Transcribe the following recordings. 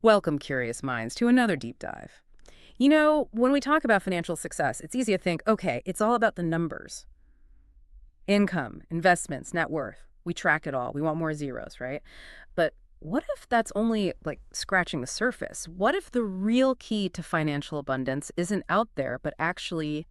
Welcome, curious minds, to another deep dive. You know, when we talk about financial success, it's easy to think, okay, it's all about the numbers. Income, investments, net worth. We track it all. We want more zeros, right? But what if that's only like scratching the surface? What if the real key to financial abundance isn't out there, but actually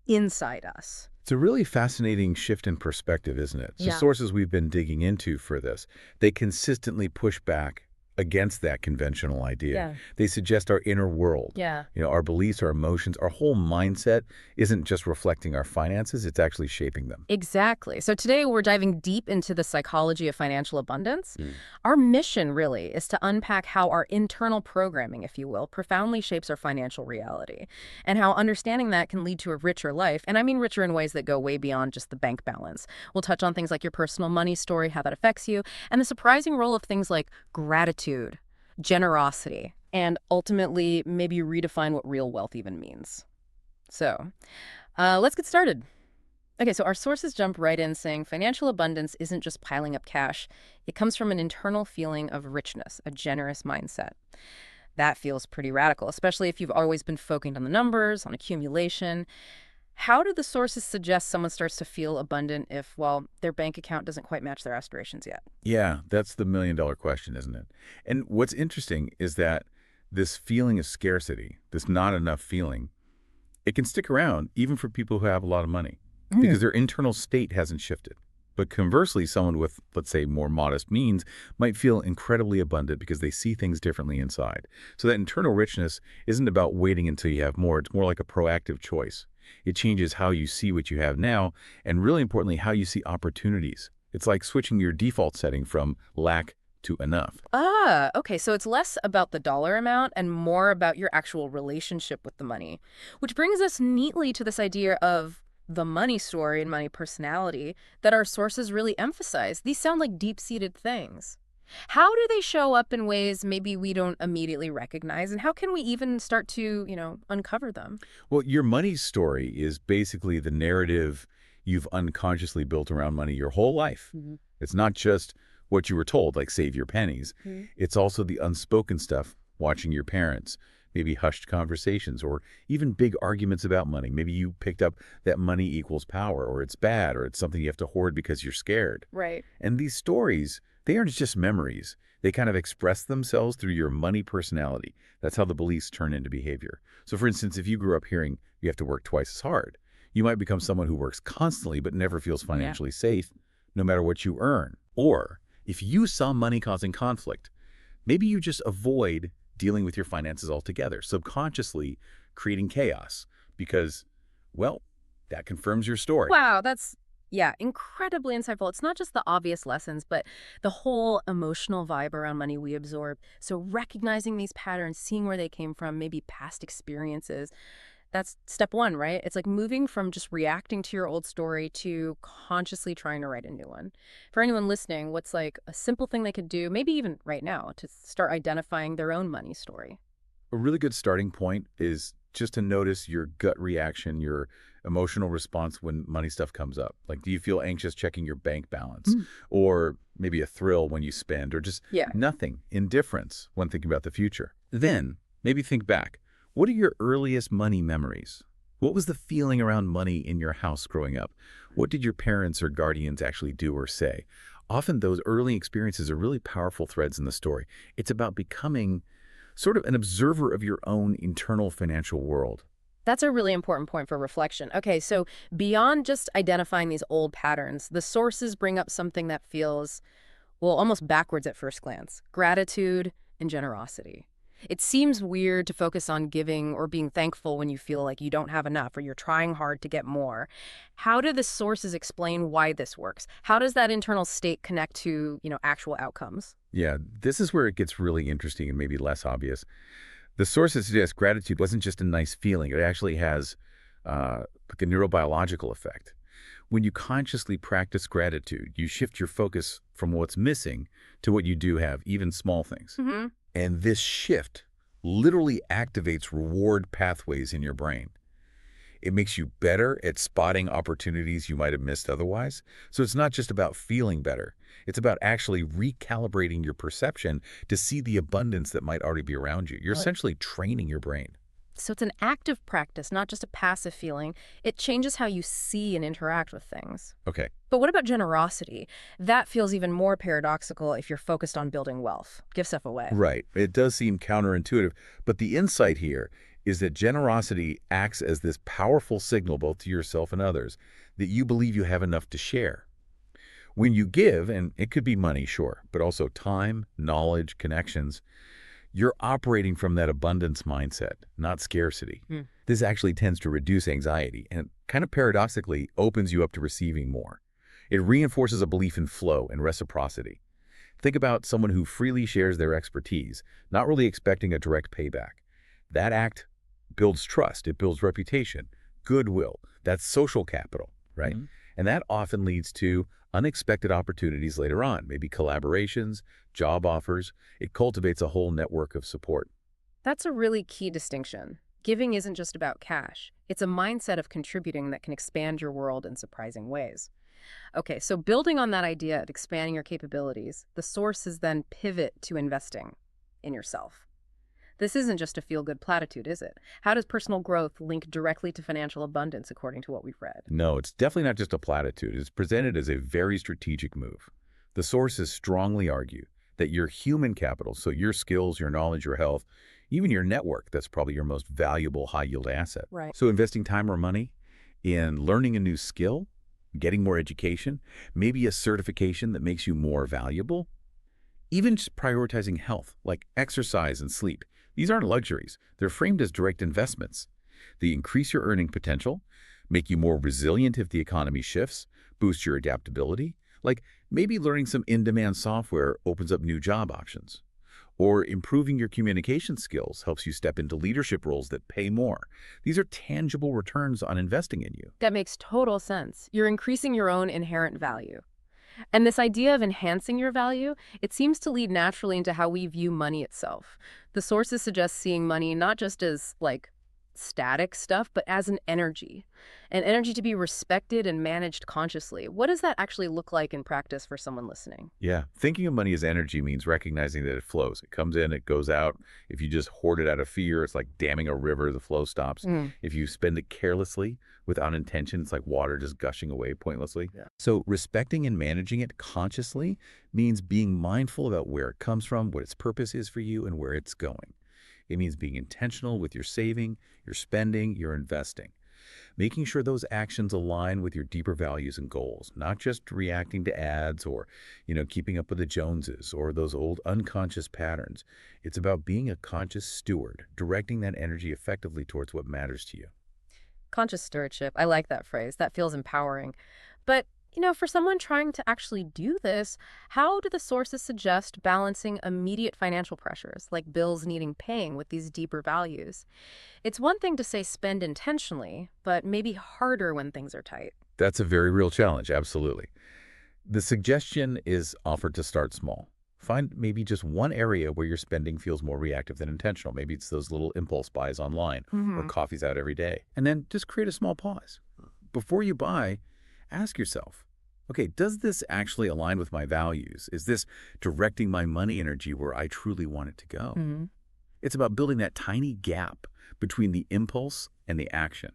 inside us? It's a really fascinating shift in perspective, isn't it? So Yeah. sources we've been digging into for this, they consistently push back against that conventional idea. Yeah. They suggest our inner world, Yeah. our beliefs, our emotions, our whole mindset isn't just reflecting our finances, it's actually shaping them. Exactly. So today we're diving deep into the psychology of financial abundance. Mm. Our mission really is to unpack how our internal programming, if you will, profoundly shapes our financial reality and how understanding that can lead to a richer life. And I mean richer in ways that go way beyond just the bank balance. We'll touch on things like your personal money story, how that affects you, and the surprising role of things like gratitude, generosity, and ultimately maybe redefine what real wealth even means. So let's get started. Okay, so our sources jump right in saying financial abundance isn't just piling up cash. It comes from an internal feeling of richness, a generous mindset. That feels pretty radical, especially if you've always been focused on the numbers, on accumulation. How do the sources suggest someone starts to feel abundant if, well, their bank account doesn't quite match their aspirations yet? Yeah, that's the million-dollar question, isn't it? And what's interesting is that this feeling of scarcity, this not enough feeling, it can stick around even for people who have a lot of money because their internal state hasn't shifted. But conversely, someone with, let's say, more modest means might feel incredibly abundant because they see things differently inside. So that internal richness isn't about waiting until you have more. It's more like a proactive choice. It changes how you see what you have now and, really importantly, how you see opportunities. It's like switching your default setting from lack to enough. Ah, okay. So it's less about the dollar amount and more about your actual relationship with the money, which brings us neatly to this idea of the money story and money personality that our sources really emphasize. These sound like deep-seated things. How do they show up in ways maybe we don't immediately recognize, and how can we even start to, uncover them? Well, your money story is basically the narrative you've unconsciously built around money your whole life. Mhm. It's not just what you were told, like save your pennies. Mhm. It's also the unspoken stuff, watching your parents, maybe hushed conversations, or even big arguments about money. Maybe you picked up that money equals power, or it's bad, or it's something you have to hoard because you're scared. Right. And these stories, they aren't just memories. They kind of express themselves through your money personality. That's how the beliefs turn into behavior. So for instance, if you grew up hearing you have to work twice as hard, you might become someone who works constantly but never feels Yeah. financially safe, no matter what you earn. Or if you saw money causing conflict, maybe you just avoid dealing with your finances altogether, subconsciously creating chaos because, well, that confirms your story. Wow, that's, yeah, incredibly insightful. It's not just the obvious lessons, but the whole emotional vibe around money we absorb. So recognizing these patterns, seeing where they came from, maybe past experiences, that's step one, right? It's like moving from just reacting to your old story to consciously trying to write a new one. For anyone listening, what's like a simple thing they could do, maybe even right now, to start identifying their own money story? A really good starting point is just to notice your gut reaction, your emotional response when money stuff comes up. Like, do you feel anxious checking your bank balance? Mm. Or maybe a thrill when you spend, or just Yeah. nothing, indifference when thinking about the future? Then, maybe think back. What are your earliest money memories? What was the feeling around money in your house growing up? What did your parents or guardians actually do or say? Often those early experiences are really powerful threads in the story. It's about becoming sort of an observer of your own internal financial world. That's a really important point for reflection. Okay, so beyond just identifying these old patterns, the sources bring up something that feels, well, almost backwards at first glance: gratitude and generosity. It seems weird to focus on giving or being thankful when you feel like you don't have enough or you're trying hard to get more. How do the sources explain why this works? How does that internal state connect to, actual outcomes? Yeah, this is where it gets really interesting and maybe less obvious. The sources suggest gratitude wasn't just a nice feeling. It actually has like a neurobiological effect. When you consciously practice gratitude, you shift your focus from what's missing to what you do have, even small things. Hmm. And this shift literally activates reward pathways in your brain. It makes you better at spotting opportunities you might have missed otherwise. So it's not just about feeling better. It's about actually recalibrating your perception to see the abundance that might already be around you. You're essentially training your brain. So it's an active practice, not just a passive feeling. It changes how you see and interact with things. Okay. But what about generosity? That feels even more paradoxical if you're focused on building wealth. Give stuff away. Right. It does seem counterintuitive, but the insight here is that generosity acts as this powerful signal both to yourself and others that you believe you have enough to share. When you give, and it could be money, sure, but also time, knowledge, connections, you're operating from that abundance mindset, not scarcity. This actually tends to reduce anxiety and kind of paradoxically opens you up to receiving more. It reinforces a belief in flow and reciprocity. Think about someone who freely shares their expertise, not really expecting a direct payback. That act builds trust, it builds reputation, goodwill. That's social capital, right? And that often leads to unexpected opportunities later on, maybe collaborations, job offers. It cultivates a whole network of support. That's a really key distinction. Giving isn't just about cash. It's a mindset of contributing that can expand your world in surprising ways. Okay, so building on that idea of expanding your capabilities, the sources then pivot to investing in yourself. This isn't just a feel-good platitude, is it? How does personal growth link directly to financial abundance, according to what we've read? No, it's definitely not just a platitude. It's presented as a very strategic move. The sources strongly argue that your human capital, so your skills, your knowledge, your health, even your network, that's probably your most valuable high-yield asset. Right. So investing time or money in learning a new skill, getting more education, maybe a certification that makes you more valuable, even just prioritizing health, like exercise and sleep. These aren't luxuries. They're framed as direct investments. They increase your earning potential, make you more resilient if the economy shifts, boost your adaptability, like maybe learning some in-demand software opens up new job options. Or improving your communication skills helps you step into leadership roles that pay more. These are tangible returns on investing in you. That makes total sense. You're increasing your own inherent value. And this idea of enhancing your value, it seems to lead naturally into how we view money itself. The sources suggest seeing money not just as, like, static stuff, but as an energy to be respected and managed consciously. What does that actually look like in practice for someone listening? Yeah, thinking of money as energy means recognizing that it flows. It comes in, it goes out. If you just hoard it out of fear, it's like damming a river, the flow stops. If you spend it carelessly, without intention, it's like water just gushing away pointlessly. Yeah. So respecting and managing it consciously means being mindful about where it comes from, what its purpose is for you, and where it's going. It means being intentional with your saving, your spending, your investing. Making sure those actions align with your deeper values and goals, not just reacting to ads or, keeping up with the Joneses or those old unconscious patterns. It's about being a conscious steward, directing that energy effectively towards what matters to you. Conscious stewardship. I like that phrase. That feels empowering. But, for someone trying to actually do this, how do the sources suggest balancing immediate financial pressures, like bills needing paying, with these deeper values? It's one thing to say spend intentionally, but maybe harder when things are tight. That's a very real challenge, absolutely. The suggestion is offered to start small. Find maybe just one area where your spending feels more reactive than intentional. Maybe it's those little impulse buys online or coffees out every day. And then just create a small pause. Before you buy, ask yourself, okay, does this actually align with my values? Is this directing my money energy where I truly want it to go? It's about building that tiny gap between the impulse and the action.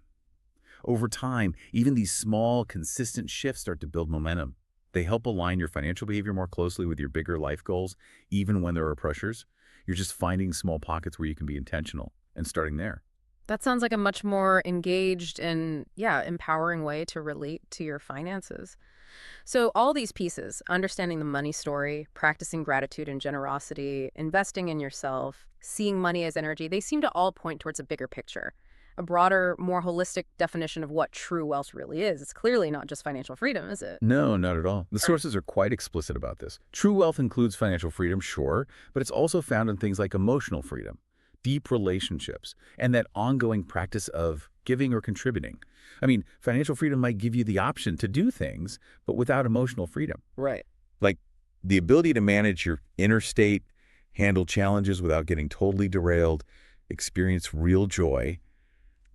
Over time, even these small, consistent shifts start to build momentum. They help align your financial behavior more closely with your bigger life goals, even when there are pressures. You're just finding small pockets where you can be intentional and starting there. That sounds like a much more engaged and, empowering way to relate to your finances. So all these pieces, understanding the money story, practicing gratitude and generosity, investing in yourself, seeing money as energy, they seem to all point towards a bigger picture, a broader, more holistic definition of what true wealth really is. It's clearly not just financial freedom, is it? No, not at all. The sources are quite explicit about this. True wealth includes financial freedom, sure, but it's also found in things like emotional freedom, deep relationships, and that ongoing practice of giving or contributing. I mean, financial freedom might give you the option to do things, but without emotional freedom. Right. Like the ability to manage your inner state, handle challenges without getting totally derailed, experience real joy.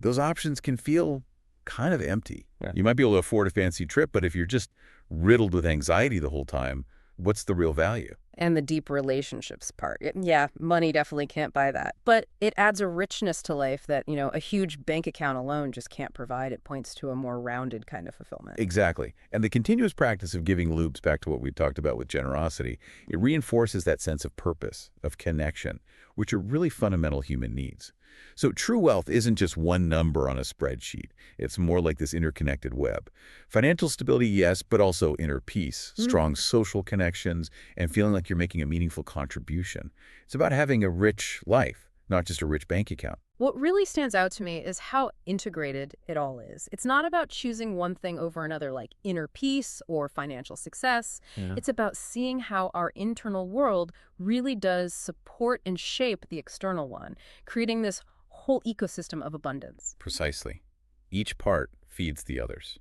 Those options can feel kind of empty. Yeah. You might be able to afford a fancy trip, but if you're just riddled with anxiety the whole time, what's the real value? And the deep relationships part. Yeah, money definitely can't buy that. But it adds a richness to life that, a huge bank account alone just can't provide. It points to a more rounded kind of fulfillment. Exactly. And the continuous practice of giving loops, back to what we talked about with generosity, it reinforces that sense of purpose, of connection, which are really fundamental human needs. So true wealth isn't just one number on a spreadsheet. It's more like this interconnected web. Financial stability, yes, but also inner peace, strong social connections, and feeling like you're making a meaningful contribution. It's about having a rich life, not just a rich bank account. What really stands out to me is how integrated it all is. It's not about choosing one thing over another like inner peace or financial success. Yeah. It's about seeing how our internal world really does support and shape the external one, creating this whole ecosystem of abundance. Precisely. Each part feeds the others.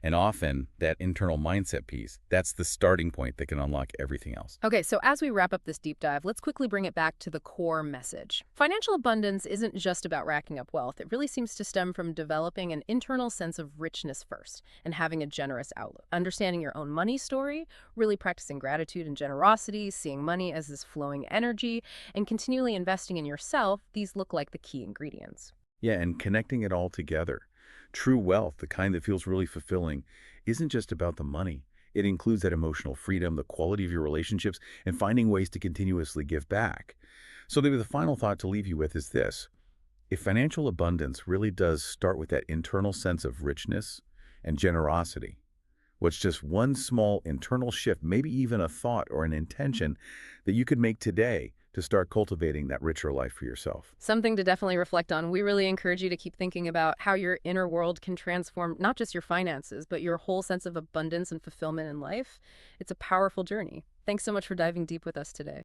And often, that internal mindset piece, that's the starting point that can unlock everything else. Okay, so as we wrap up this deep dive, let's quickly bring it back to the core message. Financial abundance isn't just about racking up wealth. It really seems to stem from developing an internal sense of richness first and having a generous outlook. Understanding your own money story, really practicing gratitude and generosity, seeing money as this flowing energy, and continually investing in yourself, these look like the key ingredients. Yeah, and connecting it all together. True wealth, the kind that feels really fulfilling, isn't just about the money. It includes that emotional freedom, the quality of your relationships, and finding ways to continuously give back. So maybe the final thought to leave you with is this. If financial abundance really does start with that internal sense of richness and generosity, what's just one small internal shift, maybe even a thought or an intention that you could make today to start cultivating that richer life for yourself. Something to definitely reflect on. We really encourage you to keep thinking about how your inner world can transform not just your finances, but your whole sense of abundance and fulfillment in life. It's a powerful journey. Thanks so much for diving deep with us today.